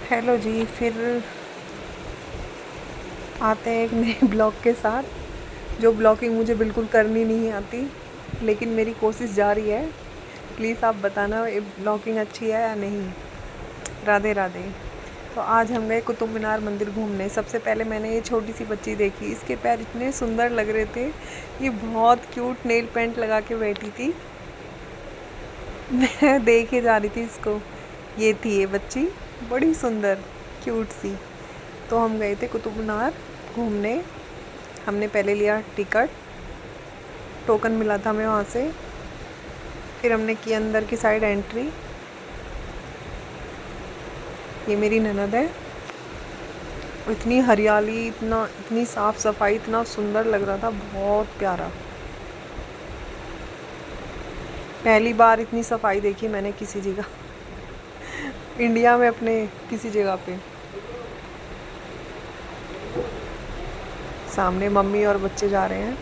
Hello जी, फिर आते हैं एक नए ब्लॉग के साथ। जो ब्लॉगिंग मुझे बिल्कुल करनी नहीं आती, लेकिन मेरी कोशिश जारी है। प्लीज़ आप बताना ये ब्लॉगिंग अच्छी है या नहीं। राधे राधे। तो आज हम गए कुतुब मीनार मंदिर घूमने। सबसे पहले मैंने ये छोटी सी बच्ची देखी, इसके पैर इतने सुंदर लग रहे थे। ये बहुत क्यूट नेल पेंट लगा के बैठी थी। मैं देखे जा रही थी इसको। ये थी ये बच्ची, बड़ी सुंदर क्यूट सी। तो हम गए थे कुतुब मीनार घूमने। हमने पहले लिया टिकट, टोकन मिला था हमें वहाँ से। फिर हमने की अंदर की साइड एंट्री। ये मेरी ननद है। इतनी हरियाली, इतनी साफ़ सफाई, इतना सुंदर लग रहा था, बहुत प्यारा। पहली बार इतनी सफाई देखी मैंने किसी जगह इंडिया में अपने किसी जगह पे। सामने मम्मी और बच्चे जा रहे हैं।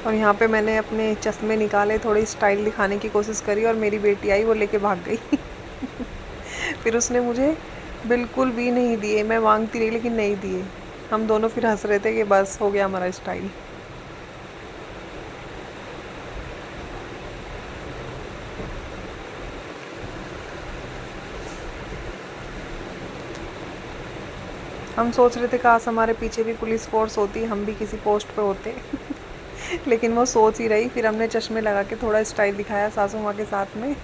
और यहाँ पे मैंने अपने चश्मे निकाले, थोड़ी स्टाइल दिखाने की कोशिश करी, और मेरी बेटी आई, वो लेके भाग गई फिर उसने मुझे बिल्कुल भी नहीं दिए। मैं मांगती रही लेकिन नहीं दिए। हम दोनों फिर हंस रहे थे कि बस हो गया हमारा स्टाइल। हम सोच रहे थे काश हमारे पीछे भी पुलिस फोर्स होती, हम भी किसी पोस्ट पे होते लेकिन वो सोच ही रही। फिर हमने चश्मे लगा के थोड़ा स्टाइल दिखाया सासू माँ के साथ में।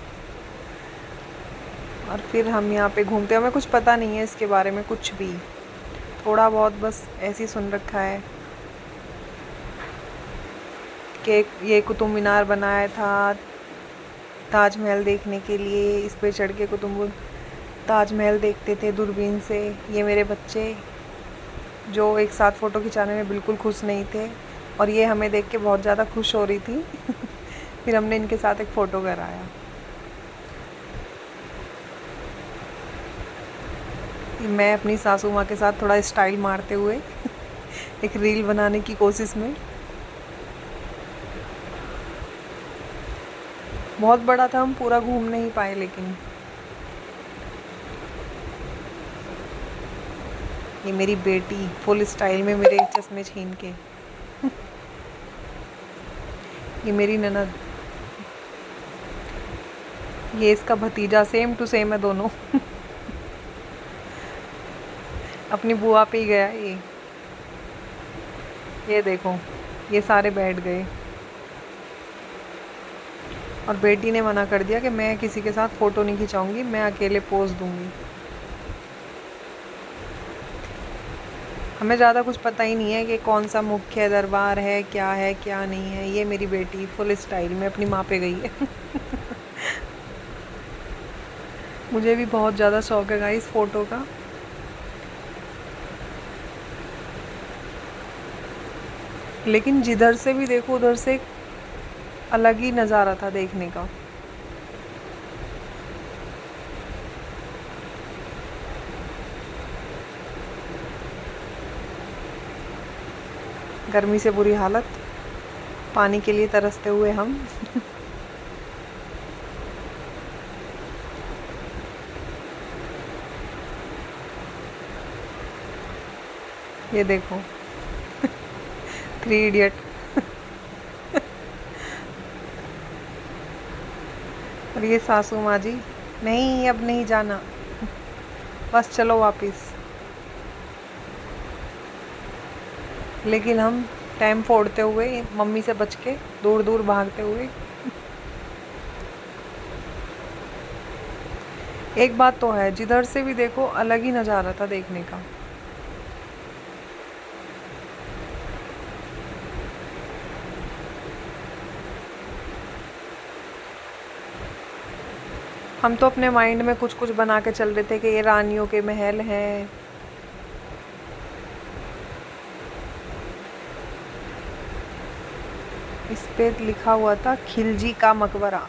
और फिर हम यहाँ पे घूमते, हमें कुछ पता नहीं है इसके बारे में कुछ भी, थोड़ा बहुत बस ऐसे ही सुन रखा है कि ये कुतुब मीनार बनाया था ताजमहल देखने के लिए। इस पे चढ़ के कुतुब ताजमहल देखते थे दूरबीन से। ये मेरे बच्चे जो एक साथ फ़ोटो खिंचाने में बिल्कुल खुश नहीं थे, और ये हमें देख के बहुत ज़्यादा खुश हो रही थी फिर हमने इनके साथ एक फ़ोटो कराया। मैं अपनी सासू माँ के साथ थोड़ा स्टाइल मारते हुए एक रील बनाने की कोशिश में। बहुत बड़ा था, हम पूरा घूम नहीं पाए, लेकिन ये मेरी बेटी फुल स्टाइल में मेरे चश्मे छीन के ये मेरी ननद, ये इसका भतीजा, सेम टू सेम है दोनों अपनी बुआ पे ही गया ये देखो, ये सारे बैठ गए। और बेटी ने मना कर दिया कि मैं किसी के साथ फ़ोटो नहीं खिंचाऊंगी, मैं अकेले पोज दूंगी। हमें ज़्यादा कुछ पता ही नहीं है कि कौन सा मुख्य दरबार है क्या नहीं है। ये मेरी बेटी फुल स्टाइल में अपनी माँ पे गई है मुझे भी बहुत ज़्यादा शौक है गाइस फ़ोटो का। लेकिन जिधर से भी देखो उधर से एक अलग ही नज़ारा था देखने का। गर्मी से बुरी हालत, पानी के लिए तरसते हुए हम ये देखो 3 इडियट और ये सासू माँ जी, नहीं अब नहीं जाना, बस चलो वापस। लेकिन हम टाइम फोड़ते हुए, मम्मी से बच के दूर दूर भागते हुए। एक बात तो है, जिधर से भी देखो अलग ही नज़ारा था देखने का। हम तो अपने माइंड में कुछ कुछ बना के चल रहे थे कि ये रानियों के महल हैं। इस पे लिखा हुआ था खिलजी का मकबरा,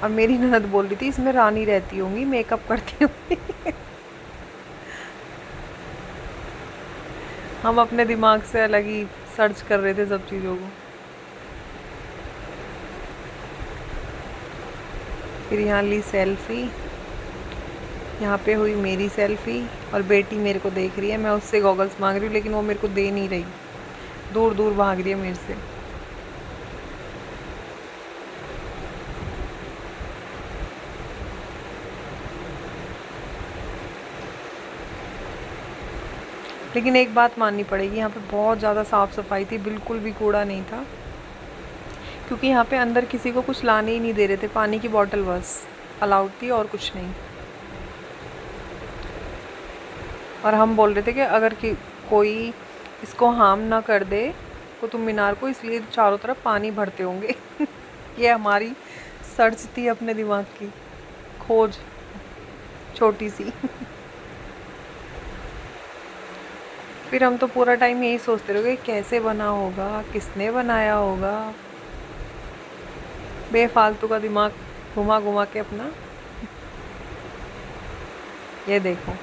और मेरी ननद बोल रही थी इसमें रानी रहती होंगी, मेकअप करती होंगी हम अपने दिमाग से अलग ही सर्च कर रहे थे सब चीज़ों को। फिर यहाँ ली सेल्फ़ी, यहाँ पे हुई मेरी सेल्फ़ी और बेटी मेरे को देख रही है। मैं उससे गॉगल्स मांग रही हूँ लेकिन वो मेरे को दे नहीं रही, दूर दूर भाग रही है मेरे से। लेकिन एक बात माननी पड़ेगी, यहाँ पे बहुत ज़्यादा साफ़ सफाई थी, बिल्कुल भी कूड़ा नहीं था। क्योंकि यहाँ पे अंदर किसी को कुछ लाने ही नहीं दे रहे थे, पानी की बोतल बस अलाउड थी और कुछ नहीं। और हम बोल रहे थे कि अगर कोई इसको हार्म ना कर दे कुतुब मीनार को, इसलिए चारों तरफ पानी भरते होंगे। ये हमारी सर्च थी अपने दिमाग की, खोज छोटी सी। फिर हम तो पूरा टाइम यही सोचते रहे कैसे बना होगा, किसने बनाया होगा। बेफालतू का दिमाग घुमा घुमा के अपना। ये देखो,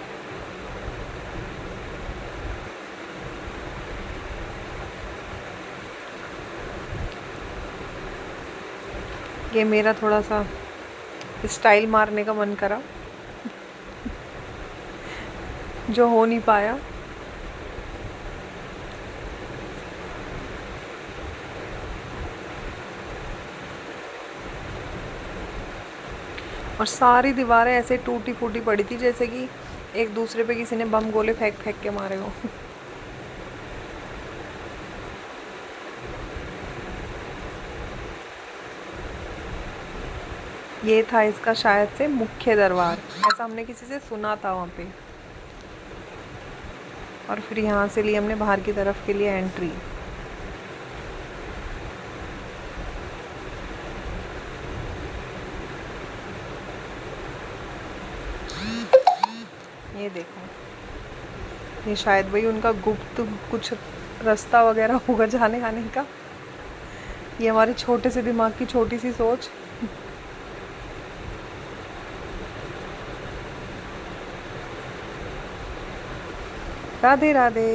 ये मेरा थोड़ा सा स्टाइल मारने का मन करा जो हो नहीं पाया। और सारी दीवारें ऐसे टूटी फूटी पड़ी थी जैसे कि एक दूसरे पे किसी ने बम गोले फेंक फेंक के मारे हो। ये था इसका शायद से मुख्य दरबार, ऐसा हमने किसी से सुना था वहाँ पे। और फिर यहाँ से लिए हमने बाहर की तरफ के लिए एंट्री। ये देखो, ये शायद भाई उनका गुप्त कुछ रास्ता वगैरह होगा जाने आने का। ये हमारे छोटे से दिमाग की छोटी सी सोच। राधे राधे।